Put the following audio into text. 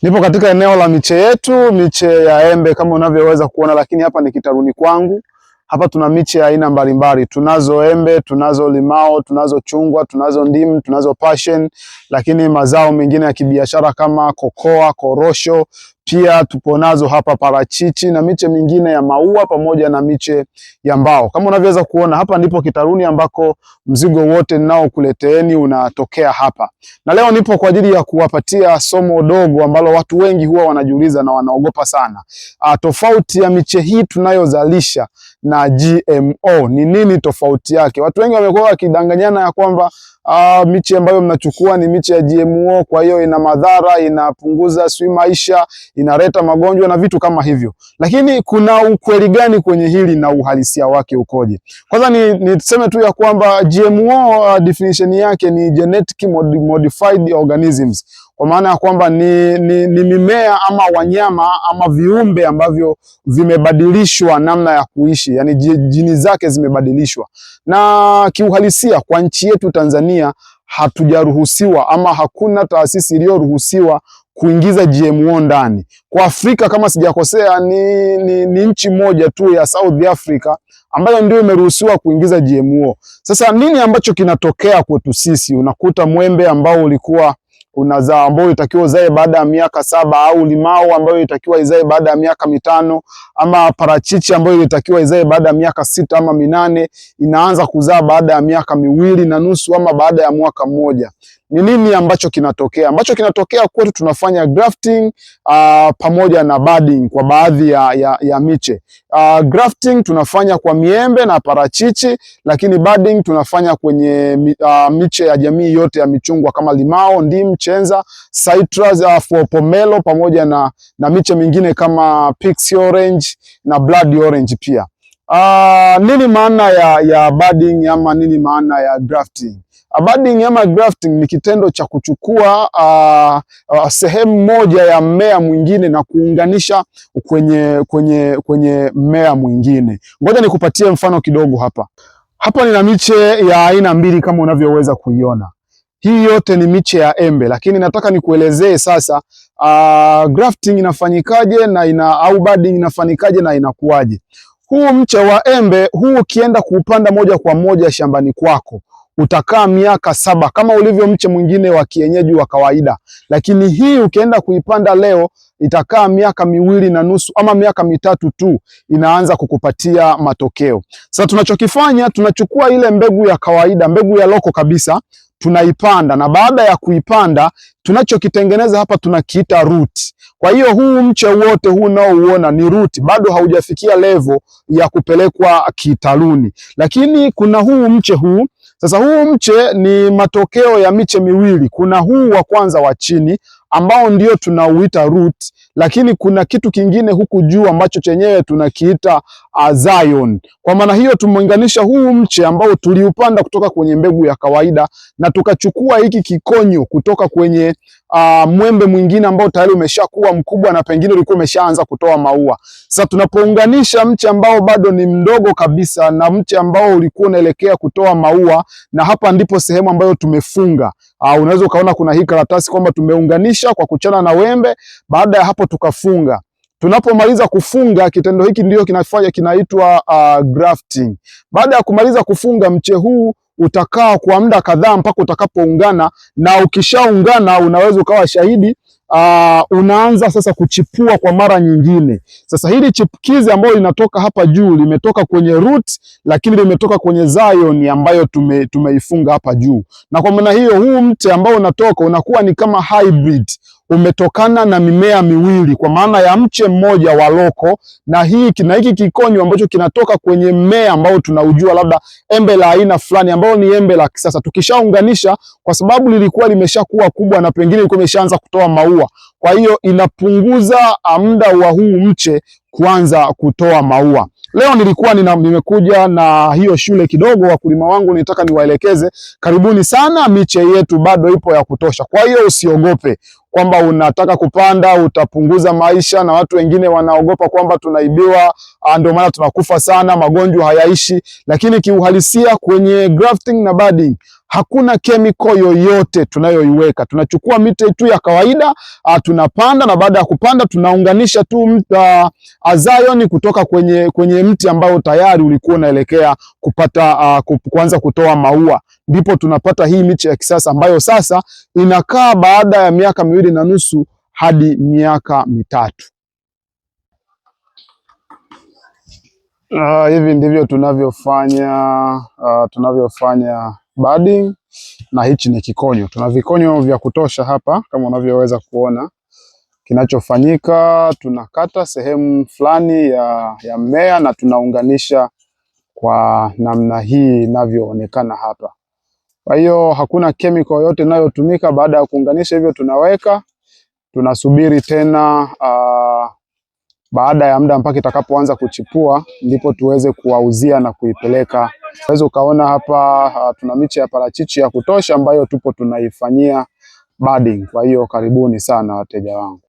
Nipo katika eneo la miche yetu, miche ya embe kama unavyoweza kuona, lakini hapa ni kitaruni kwangu. Hapa tuna miche ya aina mbalimbali. Tunazo embe, tunazo limao, tunazo chungwa, tunazo ndimu, tunazo passion, lakini mazao mengine ya kibiashara kama kokoa, korosho, pia tupo nazo hapa parachichi na miche mingine ya maua pamoja na miche ya mbao. Kama unavyoweza kuona hapa ndipo kitaruni ambako mzigo wote ninao kuleteeni unatokea hapa. Na leo nipo kwa ajili ya kuwapatia somo dogo ambalo watu wengi huwa wanajiuliza na wanaogopa sana. Tofauti ya miche hii tunayozalisha na GMO ni nini tofauti yake? Watu wengi wamekuwa wakidanganyana ya kwamba miche ambayo mnachukua ni miche ya GMO, kwa hiyo ina madhara, inapunguza maisha, inaleta magonjwa na vitu kama hivyo. Lakini kuna ukweli gani kwenye hili na uhalisia wake ukoje? Kwanza niseme tu ya kwamba GMO definition yake ni genetic modified organisms, kwa maana ya kwamba ni mimea ama wanyama ama viumbe ambavyo vimebadilishwa namna ya kuishi, yani jini zake zimebadilishwa. Na kiuhalisia kwa nchi yetu Tanzania hatujaruhusiwa ama hakuna taasisi iliyoruhusiwa kuingiza GMO ndani. Kwa Afrika kama sijakosea ni nchi moja tu ya South Africa ambayo ndio imeruhusiwa kuingiza GMO. Sasa nini ambacho kinatokea kwetu sisi? Unakuta mwembe ambao ulikuwa unazaa ambao itakiwa uzae baada ya miaka 7, au limao ambayo itakiwa izae baada ya miaka 5, ama parachichi ambayo itakiwa izae baada ya miaka 6 ama 8 inaanza kuzaa baada ya miaka 2.5 ama baada ya mwaka mmoja. Ni nini ambacho kinatokea? Ambacho kinatokea kwetu, tunafanya grafting pamoja na budding kwa baadhi ya miche. Grafting tunafanya kwa miembe na parachichi, lakini budding tunafanya kwenye miche ya jamii yote ya michungwa kama limao, ndimu, chenza, citrus, pomelo pamoja na miche mingine kama pixie orange na blood orange pia. Nini maana ya budding ama nini maana ya grafting? Budding ama grafting ni kitendo cha kuchukua sehemu moja ya mmea mwingine na kuunganisha kwenye mmea mwingine. Ngoja nikupatie mfano kidogo hapa. Hapa nina miche ya aina mbili kama unavyoweza kuiona. Hii yote ni miche ya embe, lakini nataka nikuelezee sasa grafting inafanyikaje au budding inafanyikaje na inakuwaje. Huu mche wa embe huu ukienda kuupanda moja kwa moja shambani kwako utakaa miaka 7 kama ulivyo mche mwingine wa kienyeji wa kawaida, lakini hii ukienda kuipanda leo itakaa miaka 2.5 ama miaka 3 tu inaanza kukupatia matokeo. Sasa tunachokifanya, tunachukua ile mbegu ya kawaida, mbegu ya loko kabisa, tunaipanda, na baada ya kuipanda tunachokitengeneza hapa tunakiita root. Kwa hiyo huu mche wote huu unaouona ni root, bado haujafikia level ya kupelekwa kitaluni. Lakini kuna huu mche huu. Sasa huu mche ni matokeo ya miche miwili. Kuna huu wa kwanza wa chini ambao ndio tunauita root, lakini kuna kitu kingine huku juu ambacho chenyewe tunakiita Zion. Kwa maana hiyo tumeunganisha huu mche ambao tuliupanda kutoka kwenye mbegu ya kawaida na tukachukua hiki kikonyo kutoka kwenye mwembe mwingine ambao tayari umeshakuwa mkubwa na pengine ulikuwa umeshaanza kutoa maua. Sasa tunapounganisha mche ambao bado ni mdogo kabisa na mche ambao ulikuwa unaelekea kutoa maua, na hapa ndipo sehemu ambayo tumefunga. Unaweza ukaona kuna hii karatasi kwamba tumeunganisha kwa kuchana na wembe, baada ya hapo tukafunga. Tunapomaliza kufunga, kitendo hiki ndio kinaitwa grafting. Baada ya kumaliza kufunga, mche huu utakaa kwa muda kadhaa mpaka utakapoungana, na ukishaungana unaweza ukawa shahidi unaanza sasa kuchipua kwa mara nyingine. Sasa hili chipukizi ambalo linatoka hapa juu limetoka kwenye root, lakini limetoka kwenye Zion ambayo tumeifunga hapa juu. Na kwa maana hiyo huu mti ambao unatoka unakuwa ni kama hybrid, umetokana na mimea miwili, kwa maana ya mche mmoja wa loko na hiki kikonyo ambacho kinatoka kwenye mmea ambao tunaujua labda embe la aina fulani ambao ni embe la kisasa. Tukishaunganisha, kwa sababu lilikuwa limeshakuwa kubwa na pengine ilikuwa imeshaanza kutoa maua, kwa hiyo inapunguza muda wa huu mche kuanza kutoa maua. Leo nilikuwa nimekuja na hiyo shule kidogo, wakulima wangu nitaka niwaelekeze. Karibuni sana, miche yetu bado ipo ya kutosha. Kwa hiyo usiogope. kwamba unataka kupanda utapunguza maisha, na watu wengine wanaogopa kwamba tunaibiwa, ndio maana tunakufa sana, magonjwa hayaishi. Lakini kiuhalisia kwenye grafting na budding hakuna chemical yoyote tunayoiweka. Tunachukua miti tu ya kawaida, tunapanda, na baada ya kupanda tunaunganisha tu azion kutoka kwenye mti ambao tayari ulikuwa unaelekea kupata kuanza kutoa maua. Ndipo tunapata hii miche ya kisasa ambayo sasa inakaa baada ya miaka 2.5 hadi miaka 3. Hivi ndivyo tunavyofanya budding, na hichi ni kikonyo. Tuna vikonyo vya kutosha hapa kama unavyoweza kuona. Kinachofanyika, tunakata sehemu fulani ya mmea na tunaunganisha kwa namna hii inavyoonekana hapa. Kwa hiyo hakuna chemical yote inayotumika. Baada ya kuunganisha hivyo, tunasubiri tena baada ya muda mpaka itakapoanza kuchipua, ndipo tuweze kuwauzia na kuipeleka. Unaweza ukaona hapa tuna miche ya parachichi ya kutosha ambayo tupo tunaifanyia budding. Kwa hiyo karibuni sana wateja wangu.